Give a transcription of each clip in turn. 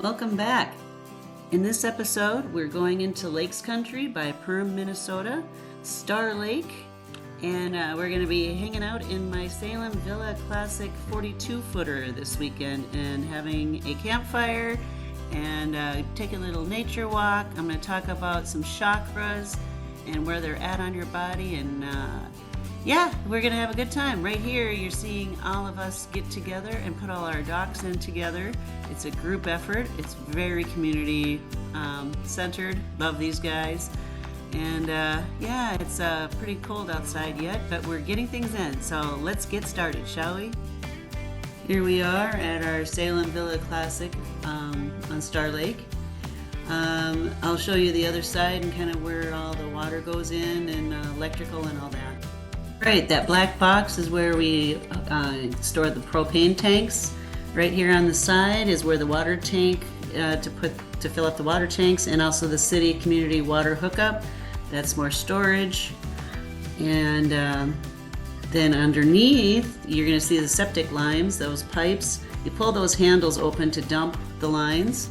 Welcome back. In this episode, we're going into Lakes Country by Perham, Minnesota, Star Lake, and we're going to be hanging out in my Salem Villa Classic 42-footer this weekend and having a campfire and take a little nature walk. I'm going to talk about some chakras and where they're at on your body, and yeah, we're going to have a good time. Right here, you're seeing all of us get together and put all our docks in together. It's a group effort. It's very community centered. Love these guys. And yeah, it's pretty cold outside yet, but we're getting things in. So let's get started, shall we? Here we are at our Salem Villa Classic on Star Lake. I'll show you the other side and kind of where all the water goes in and electrical and all that. Right, that black box is where we store the propane tanks. Right here on the side is where the water tank to fill up the water tanks, and also the city community water hookup. That's more storage. And then underneath, you're going to see the septic lines, those pipes. You pull those handles open to dump the lines.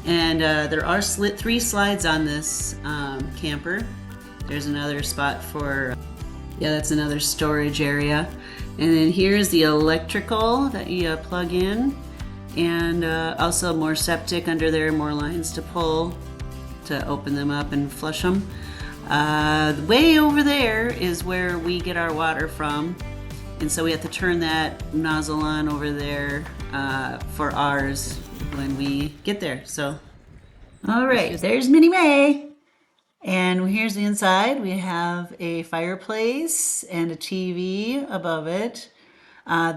And there are three slides on this camper. There's another spot for, yeah, that's another storage area. And then here's the electrical that you plug in. And also more septic under there, more lines to pull to open them up and flush them. Way over there is where we get our water from. And so we have to turn that nozzle on over there for ours when we get there. So, all right, there's Minnie Mae. And here's the inside. We have a fireplace and a TV above it.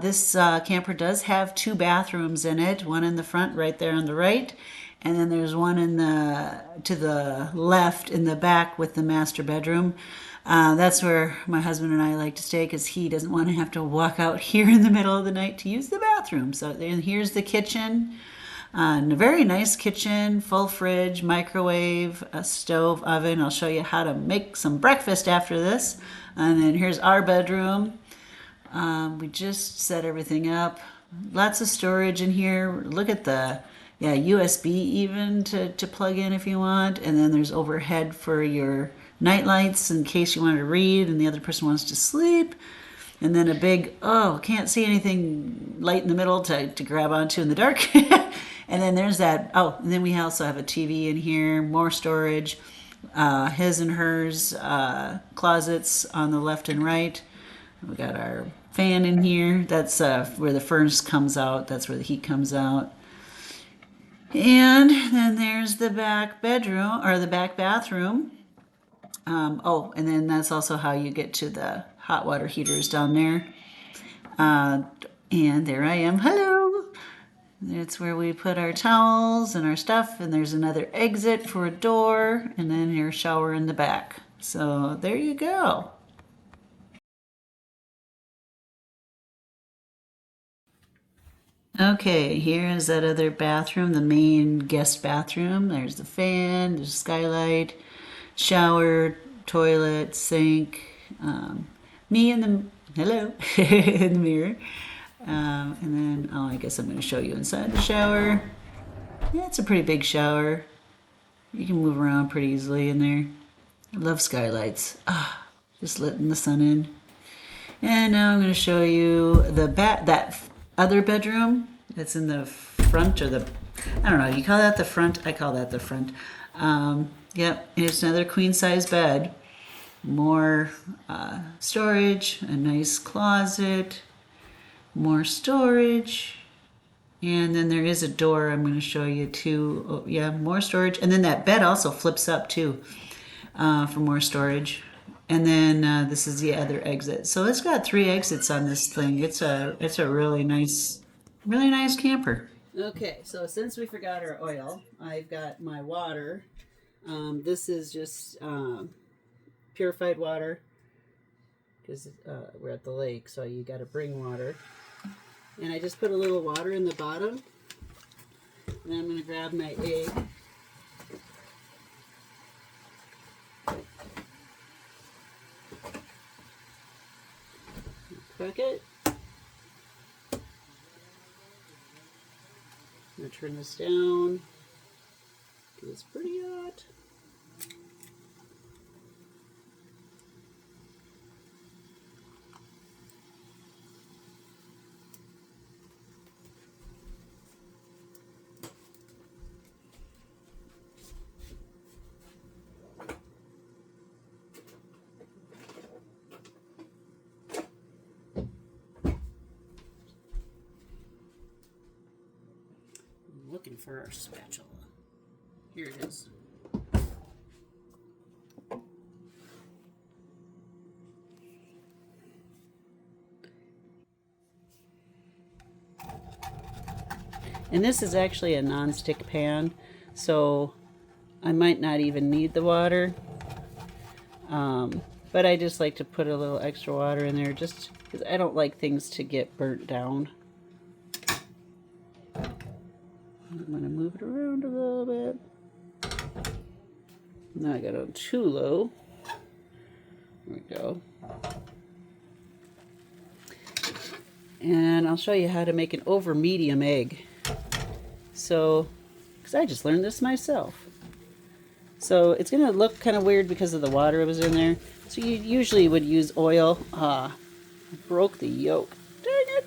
This camper does have two bathrooms in it, one in the front right there on the right, and then there's one to the left in the back with the master bedroom. That's where my husband and I like to stay because he doesn't want to have to walk out here in the middle of the night to use the bathroom. So then here's the kitchen. A very nice kitchen, full fridge, microwave, a stove, oven. I'll show you how to make some breakfast after this. And then here's our bedroom. We just set everything up. Lots of storage in here. Look at the USB even to plug in if you want. And then there's overhead for your night lights in case you want to read and the other person wants to sleep. And then a big, can't see anything light in the middle to grab onto in the dark. And then there's that, and then we also have a TV in here, more storage, his and hers closets on the left and right. We got our fan in here. That's where the furnace comes out. That's where the heat comes out. And then there's the back bedroom, or the back bathroom. And then that's also how you get to the hot water heaters down there. And there I am. Hello. That's where we put our towels and our stuff. And there's another exit for a door. And then your shower in the back. So there you go. Okay, here is that other bathroom, the main guest bathroom. There's the fan, there's a skylight, shower, toilet, sink, me in the, in the mirror. And then, I guess I'm going to show you inside the shower. Yeah, it's a pretty big shower. You can move around pretty easily in there. I love skylights. Just letting the sun in. And now I'm going to show you that other bedroom that's in the front, or I don't know, you call that the front? I call that the front. Yep, it's another queen size bed. More storage, a nice closet, more storage, and then there is a door I'm going to show you too. More storage, and then that bed also flips up too for more storage. And then this is the other exit. So it's got 3 exits on this thing. It's a really nice camper. Okay, so since we forgot our oil, I've got my water. This is just purified water because we're at the lake, so you got to bring water. And I just put a little water in the bottom. And then I'm going to grab my egg. Cook it. I'm going to turn this down. It's pretty hot. Looking for our spatula. Here it is. And this is actually a non-stick pan, so I might not even need the water. But I just like to put a little extra water in there just because I don't like things to get burnt down. I'm going to move it around a little bit. Now I got it on too low. There we go. And I'll show you how to make an over medium egg. So, because I just learned this myself. So it's going to look kind of weird because of the water that was in there. So you usually would use oil. I broke the yolk. Dang it!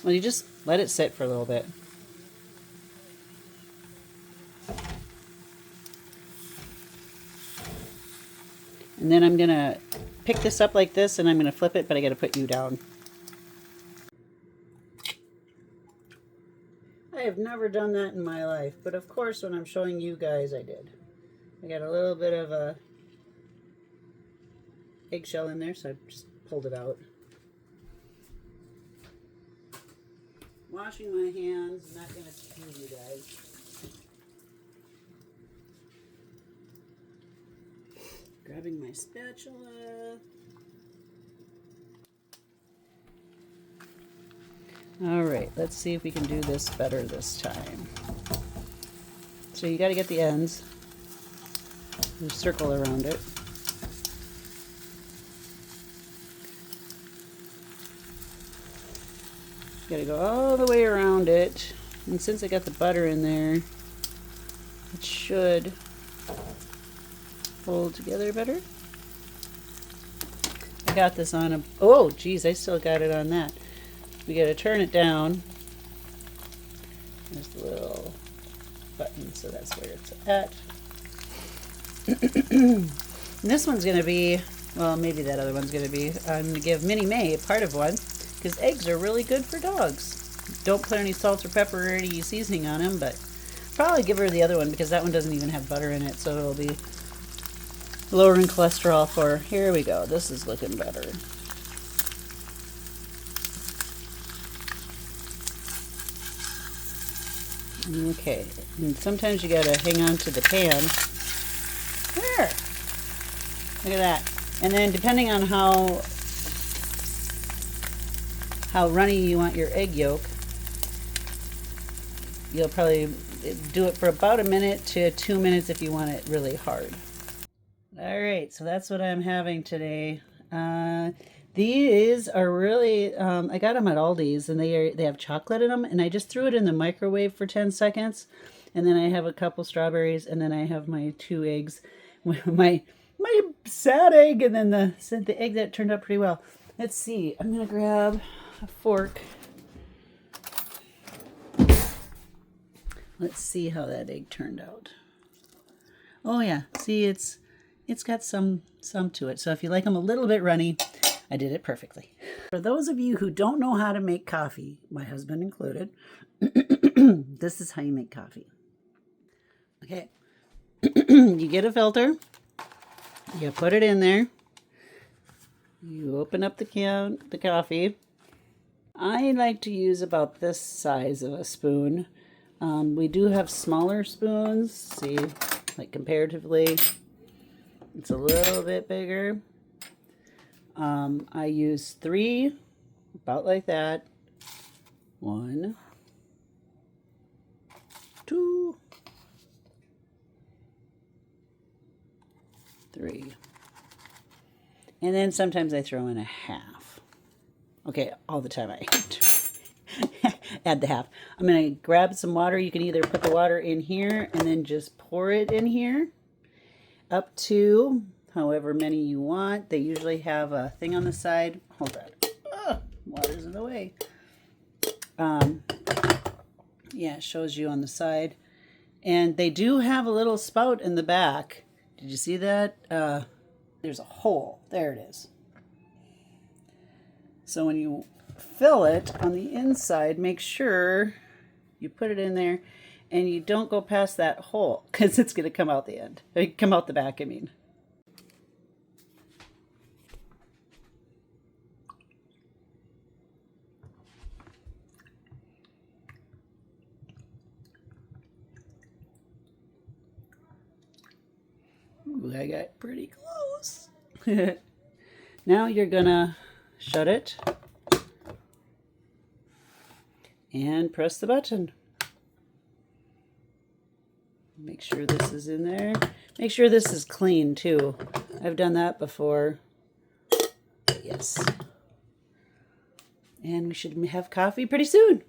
Well, you just let it sit for a little bit. And then I'm going to pick this up like this, and I'm going to flip it, but I got to put you down. I have never done that in my life, but of course when I'm showing you guys, I did. I got a little bit of a eggshell in there, so I just pulled it out. Washing my hands, not going to confuse you guys. Grabbing my spatula. All right, let's see if we can do this better this time. So you got to get the ends. You circle around it. Got to go all the way around it. And since I got the butter in there, it should hold together better. I got this on a, oh geez, I still got it on that. We got to turn it down. There's the little button, so that's where it's at. And this one's going to be, well, maybe that other one's going to be, I'm going to give Minnie Mae part of one, because eggs are really good for dogs. Don't put any salt or pepper or any seasoning on them, but probably give her the other one, because that one doesn't even have butter in it, so it'll be lowering cholesterol for her. Here we go. This is looking better. Okay, and sometimes you gotta hang on to the pan. There! Look at that. And then depending on how runny you want your egg yolk, you'll probably do it for about a minute to 2 minutes if you want it really hard. Alright, so that's what I'm having today. These are really, I got them at Aldi's, and they have chocolate in them, and I just threw it in the microwave for 10 seconds, and then I have a couple strawberries, and then I have my 2 eggs, my sad egg, and then the egg that turned out pretty well. Let's see, I'm going to grab a fork. Let's see how that egg turned out. Oh yeah, see, it's got some to it, so if you like them a little bit runny, I did it perfectly. For those of you who don't know how to make coffee, my husband included, this is how you make coffee. Okay, you get a filter, you put it in there, you open up the coffee. I like to use about this size of a spoon. We do have smaller spoons, see, like comparatively, it's a little bit bigger. I use 3, about like that. 1, 2, 3. And then sometimes I throw in a half. Okay, all the time I add the half. I'm going to grab some water. You can either put the water in here and then just pour it in here up to however many you want. They usually have a thing on the side. Hold on. Oh, water's in the way. Yeah, it shows you on the side. And they do have a little spout in the back. Did you see that? There's a hole. There it is. So when you fill it on the inside, make sure you put it in there and you don't go past that hole because it's going to come out the end. Come out the back, I mean. Ooh, I got pretty close. Now you're gonna shut it and press the button. Make sure this is in there. Make sure this is clean too. I've done that before. Yes. And we should have coffee pretty soon.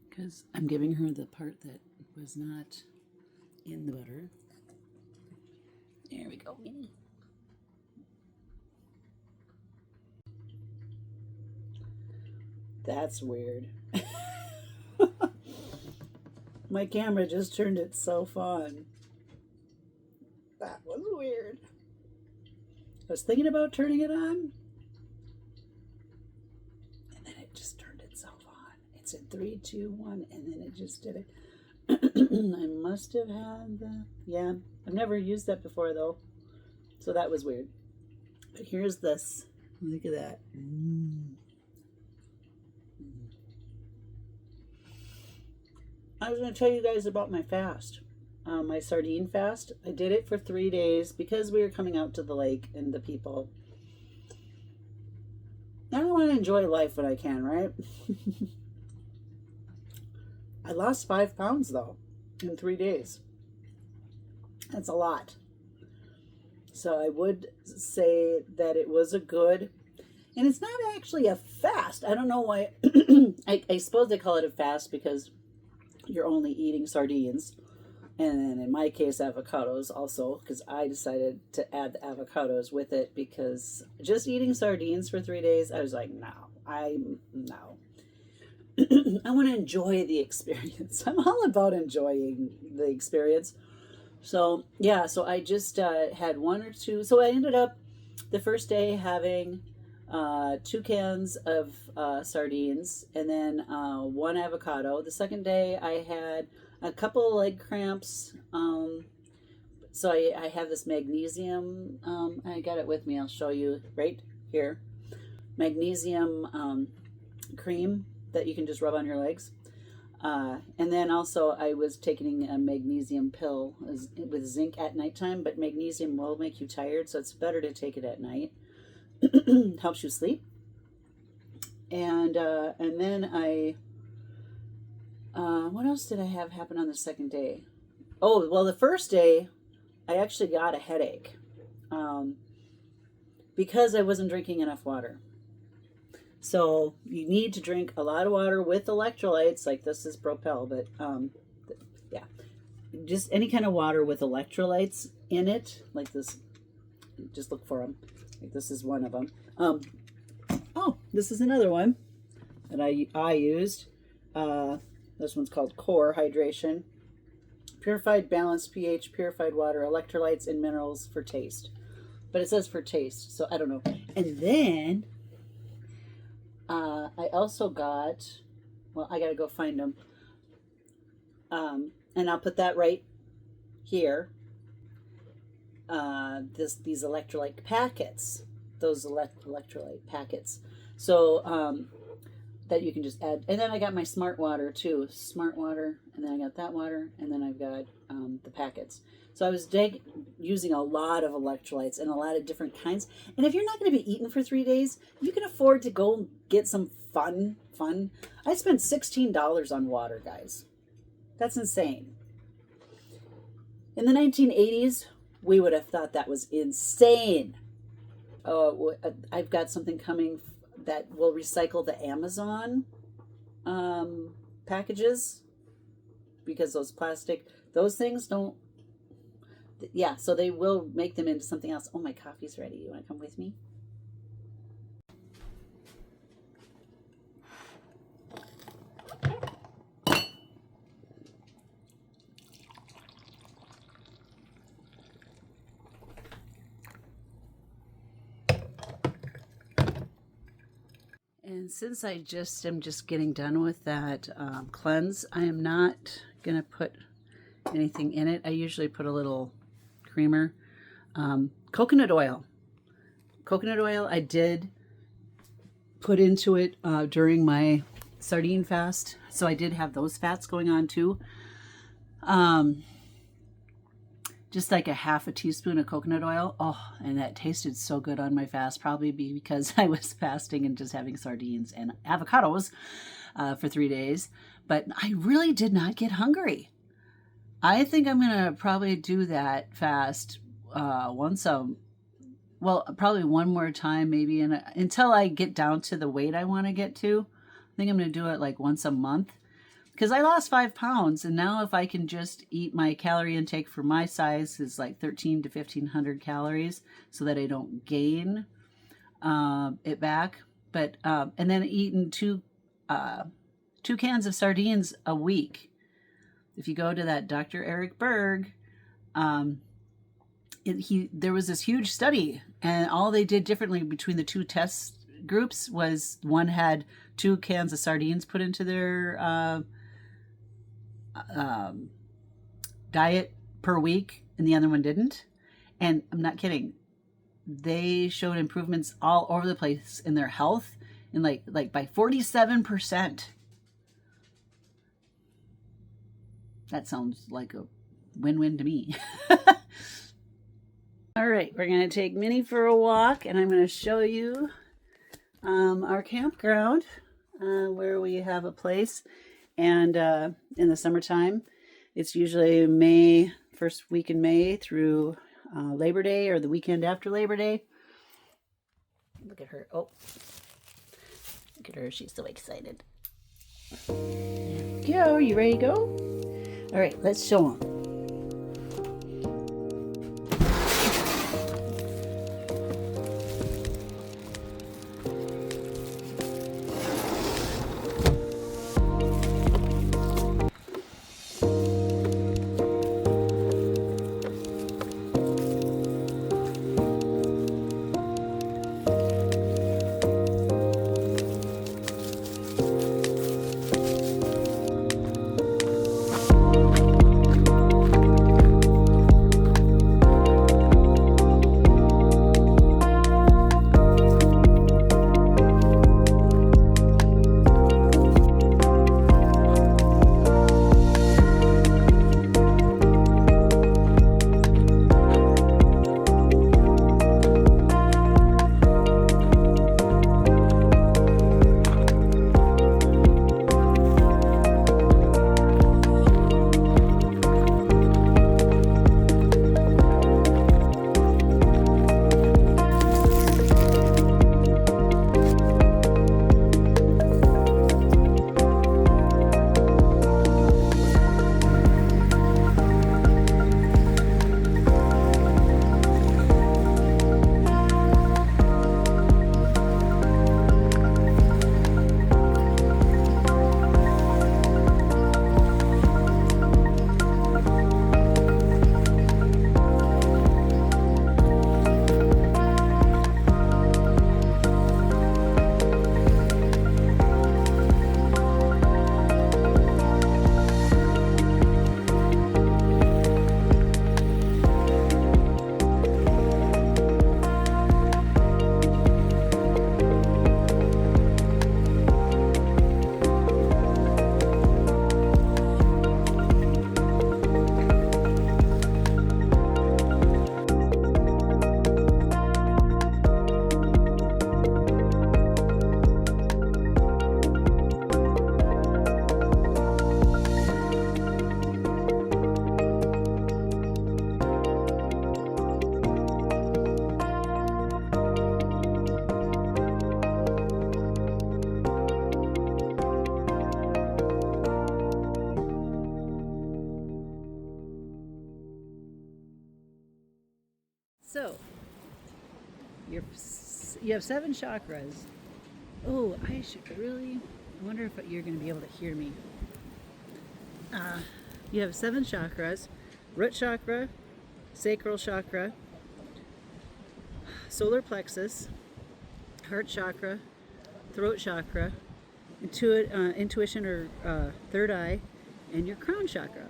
Because I'm giving her the part that was not in the butter. There we go, Minnie. That's weird. My camera just turned itself on. That was weird. I was thinking about turning it on. It said 3, 2, 1, and then it just did it. I must have had the, yeah, I've never used that before though, so that was weird. But here's this. Look at that. I was going to tell you guys about my fast, my sardine fast. I did it for 3 days because we were coming out to the lake and the people. I want to enjoy life when I can, right? I lost 5 pounds though in 3 days. That's a lot. So I would say that it was a good, and it's not actually a fast. I don't know why. I suppose they call it a fast because you're only eating sardines. And then in my case, avocados also, because I decided to add the avocados with it because just eating sardines for 3 days, I was like, no. I want to enjoy the experience. I'm all about enjoying the experience. So, yeah, so I just had 1 or 2. So I ended up the first day having 2 cans of sardines and then 1 avocado. The second day I had a couple of leg cramps. So I have this magnesium. I got it with me. I'll show you right here. Magnesium cream that you can just rub on your legs. And then also I was taking a magnesium pill with zinc at nighttime, but magnesium will make you tired, so it's better to take it at night. Helps you sleep. And then I, what else did I have happen on the second day? Oh, well, the first day I actually got a headache because I wasn't drinking enough water. So you need to drink a lot of water with electrolytes, like this is Propel, but yeah, just any kind of water with electrolytes in it, like this. Just look for them. Like this is one of them. Oh, this is another one that I used. This one's called Core Hydration. Purified, balanced pH, purified water, electrolytes, and minerals for taste. But it says for taste, so I don't know. And then I also got, well, I got to go find them. And I'll put that right here. These electrolyte packets, those electrolyte packets. So that you can just add. And then I got my smart water too. Smart water, and then I got that water, and then I've got the packets. So I was using a lot of electrolytes and a lot of different kinds. And if you're not going to be eating for 3 days, you can afford to go get some fun. I spent $16 on water, guys. That's insane. In the 1980s, we would have thought that was insane. I've got something coming that will recycle the Amazon packages, because those things don't, yeah, so they will make them into something else. Oh, my coffee's ready. You want to come with me? And since I am just getting done with that cleanse, I am not going to put anything in it. I usually put a little creamer. Coconut oil. Coconut oil I did put into it during my sardine fast. So I did have those fats going on too. Just like a half a teaspoon of coconut oil. Oh, and that tasted so good on my fast. Probably because I was fasting and just having sardines and avocados for 3 days. But I really did not get hungry. I think I'm going to probably do that fast probably one more time, maybe until I get down to the weight I want to get to. I think I'm going to do it like once a month. Because I lost 5 pounds, and now if I can just eat, my calorie intake for my size is like 1,300 to 1,500 calories, so that I don't gain it back. But and then eating two cans of sardines a week. If you go to that Dr. Eric Berg, there was this huge study, and all they did differently between the two test groups was one had 2 cans of sardines put into their diet per week, and the other one didn't. And I'm not kidding, they showed improvements all over the place in their health, in like by 47%. That sounds like a win-win to me. All right, we're going to take Minnie for a walk, and I'm going to show you our campground where we have a place. And in the summertime, it's usually first week in May through Labor Day, or the weekend after Labor Day. Look at her. Oh, look at her. She's so excited. There we go. You ready to go? All right, let's show them. you have 7 chakras. Oh, I wonder if you're going to be able to hear me. You have 7 chakras: root chakra, sacral chakra, solar plexus, heart chakra, throat chakra, intuition or third eye, and your crown chakra.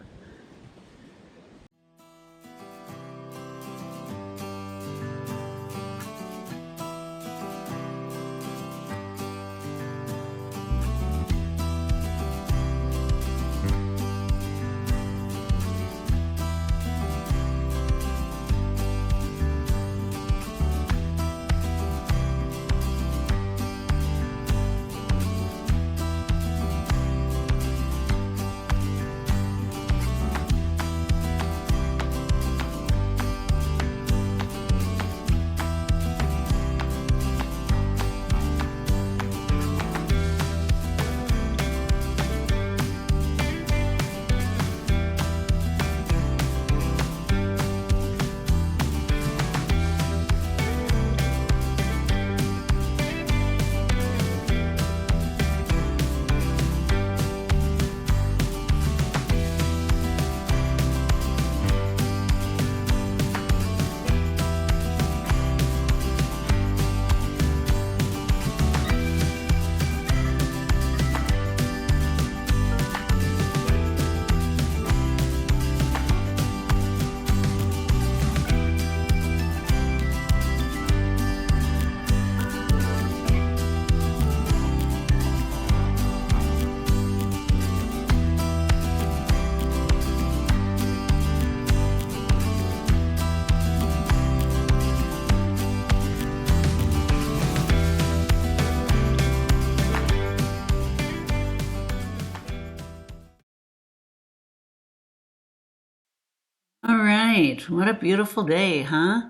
All right, what a beautiful day, huh?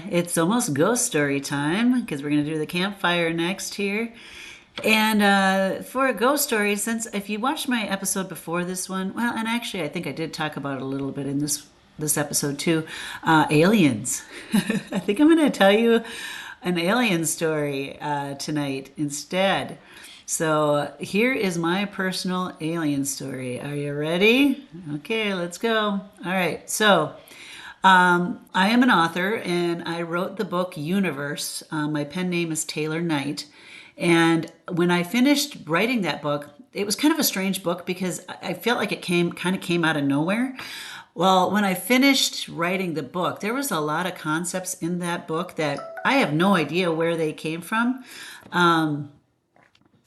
It's almost ghost story time because we're going to do the campfire next here. And for a ghost story, since if you watched my episode before this one, well, and actually I think I did talk about it a little bit in this episode too, aliens. I think I'm going to tell you an alien story tonight instead. So here is my personal alien story. Are you ready? Okay, let's go. All right, so I am an author and I wrote the book Universe. My pen name is Taylor Knight. And when I finished writing that book, it was kind of a strange book because I felt like it came out of nowhere. Well, when I finished writing the book, there was a lot of concepts in that book that I have no idea where they came from.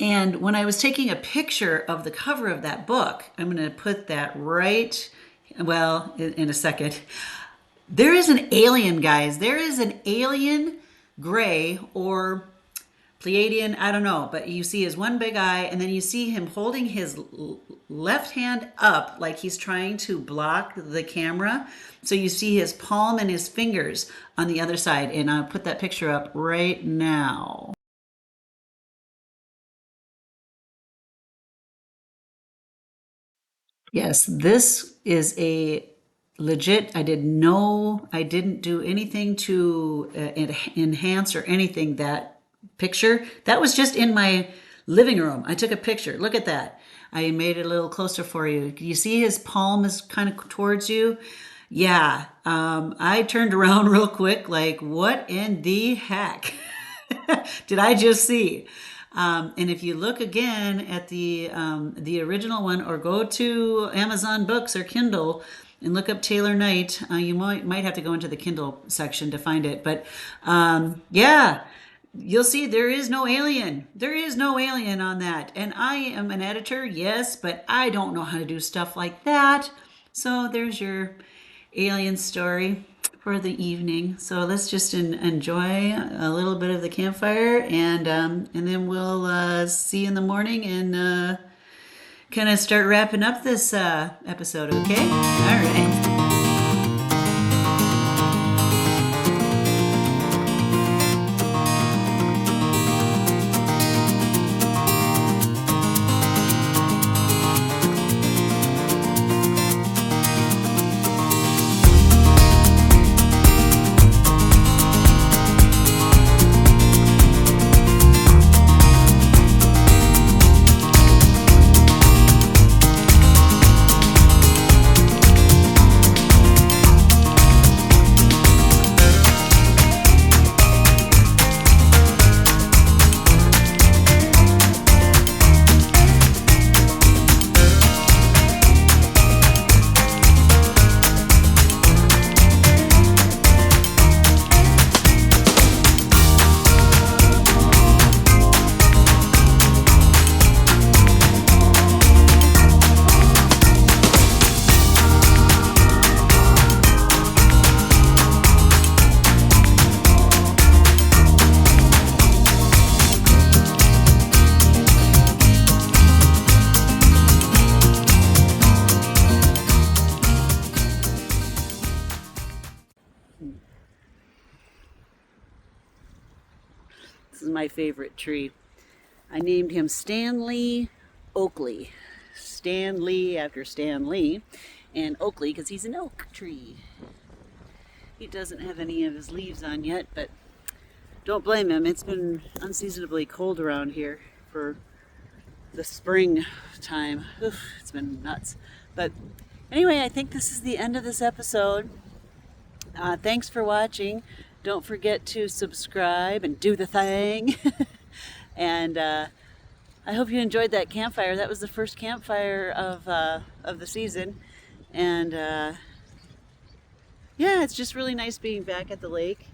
And when I was taking a picture of the cover of that book, I'm going to put that right, well, in a second. There is an alien, guys. There is an alien gray or Pleiadian, I don't know, but you see his one big eye, and then you see him holding his left hand up like he's trying to block the camera. So you see his palm and his fingers on the other side, and I'll put that picture up right now. Yes, this is a legit. I didn't do anything to enhance or anything that picture. That was just in my living room. I took a picture. Look at that. I made it a little closer for you. You see his palm is kind of towards you? Yeah. I turned around real quick like, what in the heck did I just see? And if you look again at the original one, or go to Amazon Books or Kindle and look up Taylor Knight, you might have to go into the Kindle section to find it. But yeah, you'll see there is no alien. There is no alien on that. And I am an editor, yes, but I don't know how to do stuff like that. So there's your alien story for the evening. So let's just enjoy a little bit of the campfire, and then we'll see you in the morning and kind of start wrapping up this episode, okay? All right. This is my favorite tree. I named him Stanley Oakley. Stanley after Stan Lee, and Oakley because he's an oak tree. He doesn't have any of his leaves on yet, but don't blame him. It's been unseasonably cold around here for the spring time. Oof, it's been nuts. But anyway, I think this is the end of this episode. Thanks for watching. Don't forget to subscribe and do the thing. And I hope you enjoyed that campfire. That was the first campfire of the season. And yeah, it's just really nice being back at the lake.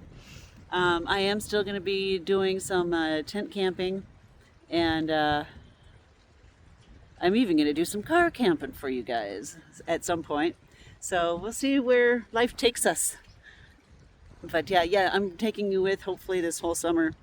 I am still going to be doing some tent camping, and I'm even going to do some car camping for you guys at some point. So we'll see where life takes us. But yeah, I'm taking you with hopefully this whole summer.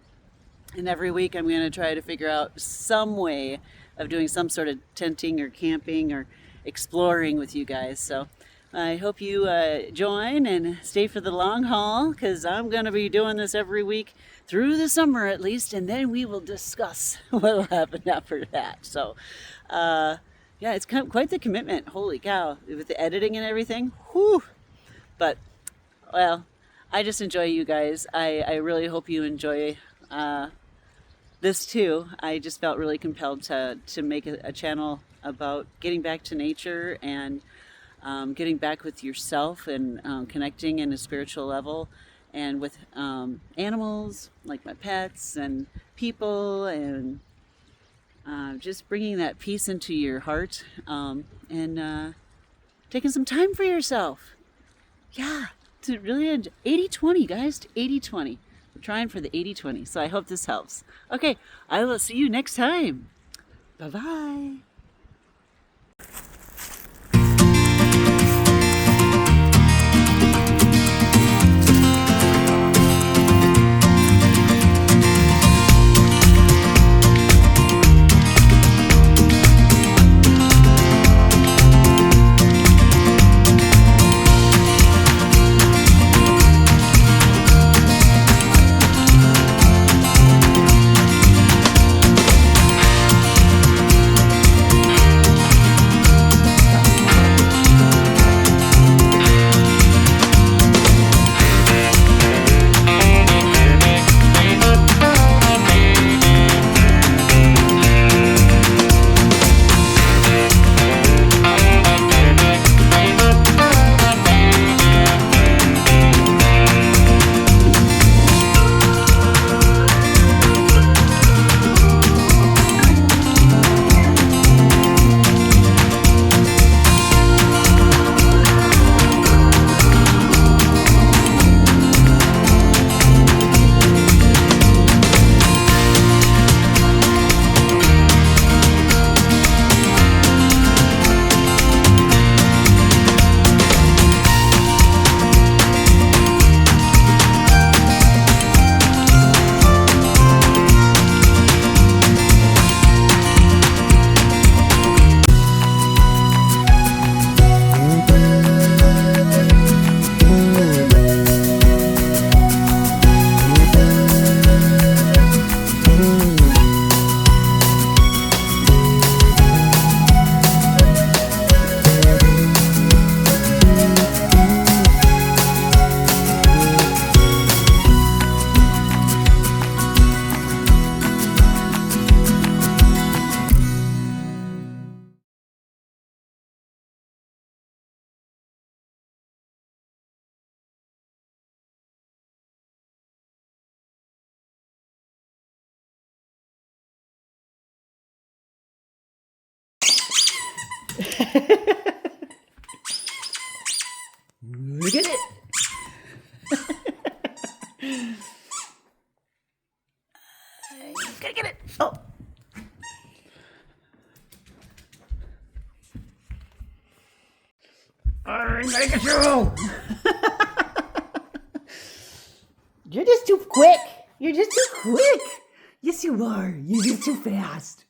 And every week I'm going to try to figure out some way of doing some sort of tenting or camping or exploring with you guys. So I hope you join and stay for the long haul, because I'm going to be doing this every week through the summer at least, and then we will discuss what will happen after that. So yeah, it's quite the commitment. Holy cow, with the editing and everything. Whew. But well, I just enjoy you guys. I really hope you enjoy this too. I just felt really compelled to make a channel about getting back to nature and getting back with yourself and connecting in a spiritual level, and with animals like my pets and people, and just bringing that peace into your heart, and taking some time for yourself. Yeah, to really 80-20, guys, to 80-20. We're trying for the 80-20, so I hope this helps. Okay, I will see you next time. Bye-bye. Look at it. Gotta get it. Oh. I'm gonna get you. You're just too quick. You're just too quick. Yes, you are. You're just too fast.